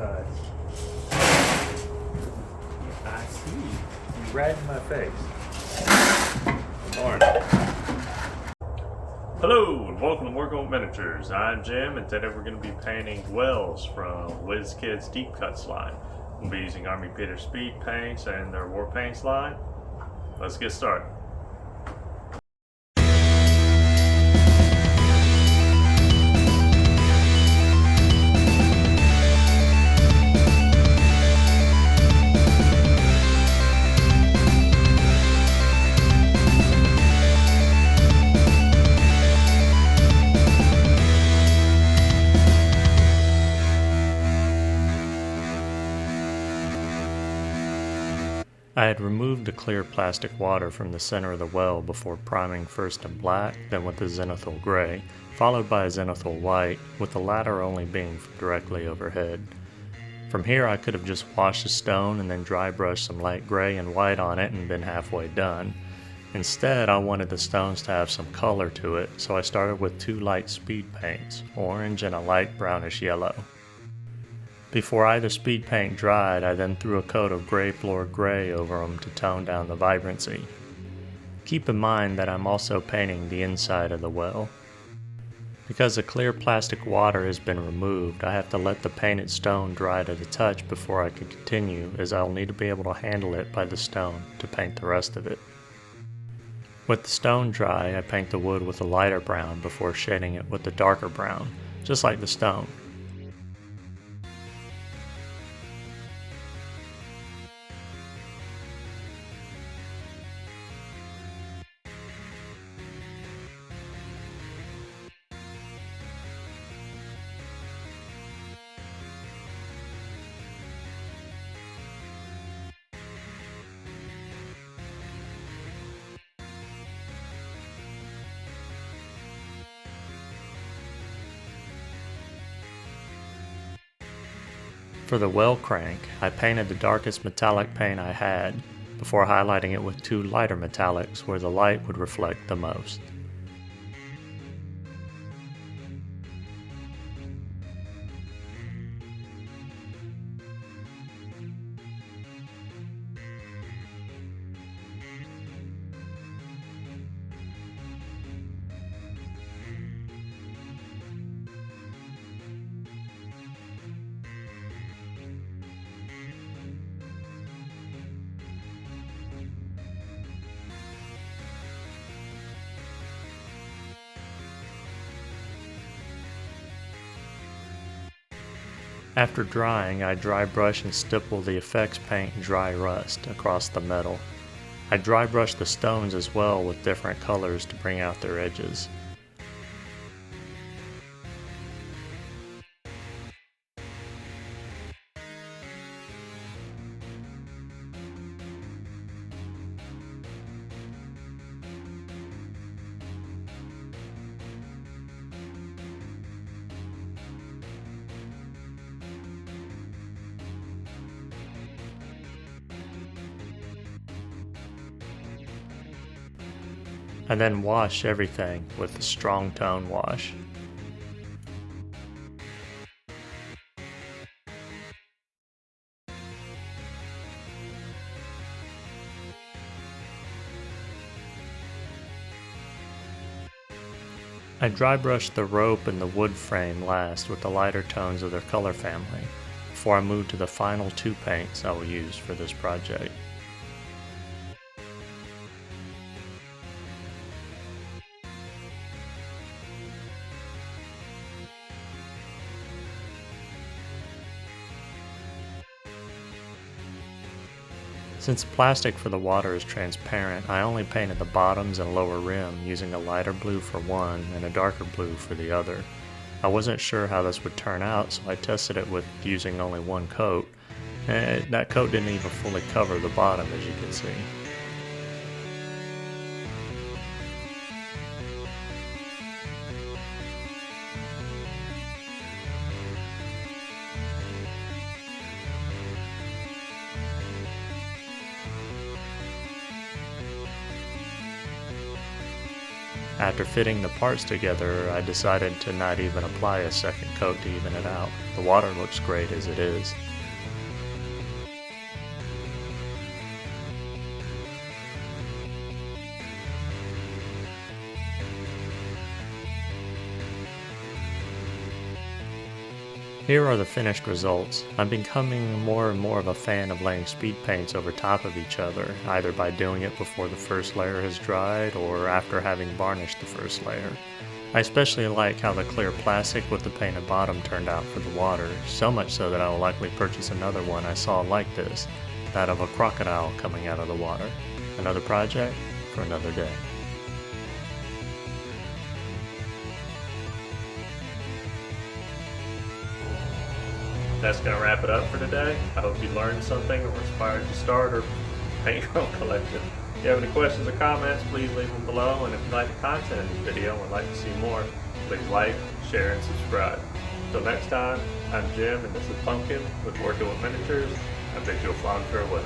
outside. I see you right in my face. Good morning. Hello and welcome to Working with Miniatures. I'm Jim and today we're going to be painting wells from Wizkids Deep Cuts line. We'll be using Army Peter Speed paints and their Warpaints line. Let's get started. I had removed the clear plastic water from the center of the well before priming first in black, then with the zenithal gray, followed by a zenithal white, with the latter only being directly overhead. From here I could have just washed the stone and then dry brushed some light gray and white on it and been halfway done. Instead, I wanted the stones to have some color to it, so I started with two light speed paints, orange and a light brownish yellow. Before either speed paint dried, I then threw a coat of gray floor gray over them to tone down the vibrancy. Keep in mind that I'm also painting the inside of the well. Because the clear plastic water has been removed, I have to let the painted stone dry to the touch before I can continue, as I'll need to be able to handle it by the stone to paint the rest of it. With the stone dry, I paint the wood with a lighter brown before shading it with a darker brown, just like the stone. For the well crank, I painted the darkest metallic paint I had, before highlighting it with two lighter metallics where the light would reflect the most. After drying, I dry brush and stipple the effects paint dry rust across the metal. I dry brush the stones as well with different colors to bring out their edges. I then wash everything with a strong tone wash. I dry brush the rope and the wood frame last with the lighter tones of their color family, before I move to the final two paints I will use for this project. Since the plastic for the water is transparent, I only painted the bottoms and lower rim using a lighter blue for one and a darker blue for the other. I wasn't sure how this would turn out, so I tested it with using only one coat. That coat didn't even fully cover the bottom, as you can see. After fitting the parts together, I decided to not even apply a second coat to even it out. The water looks great as it is. Here are the finished results. I'm becoming more and more of a fan of laying speed paints over top of each other, either by doing it before the first layer has dried or after having varnished the first layer. I especially like how the clear plastic with the painted bottom turned out for the water, so much so that I will likely purchase another one I saw like this, that of a crocodile coming out of the water. Another project for another day. That's going to wrap it up for today. I hope you learned something or inspired you to start or paint your own collection. If you have any questions or comments, please leave them below. And if you like the content of this video and would like to see more, please like, share, and subscribe. Until next time, I'm Jim, and this is Pumpkin with Working with Miniatures. I bid you a fond farewell.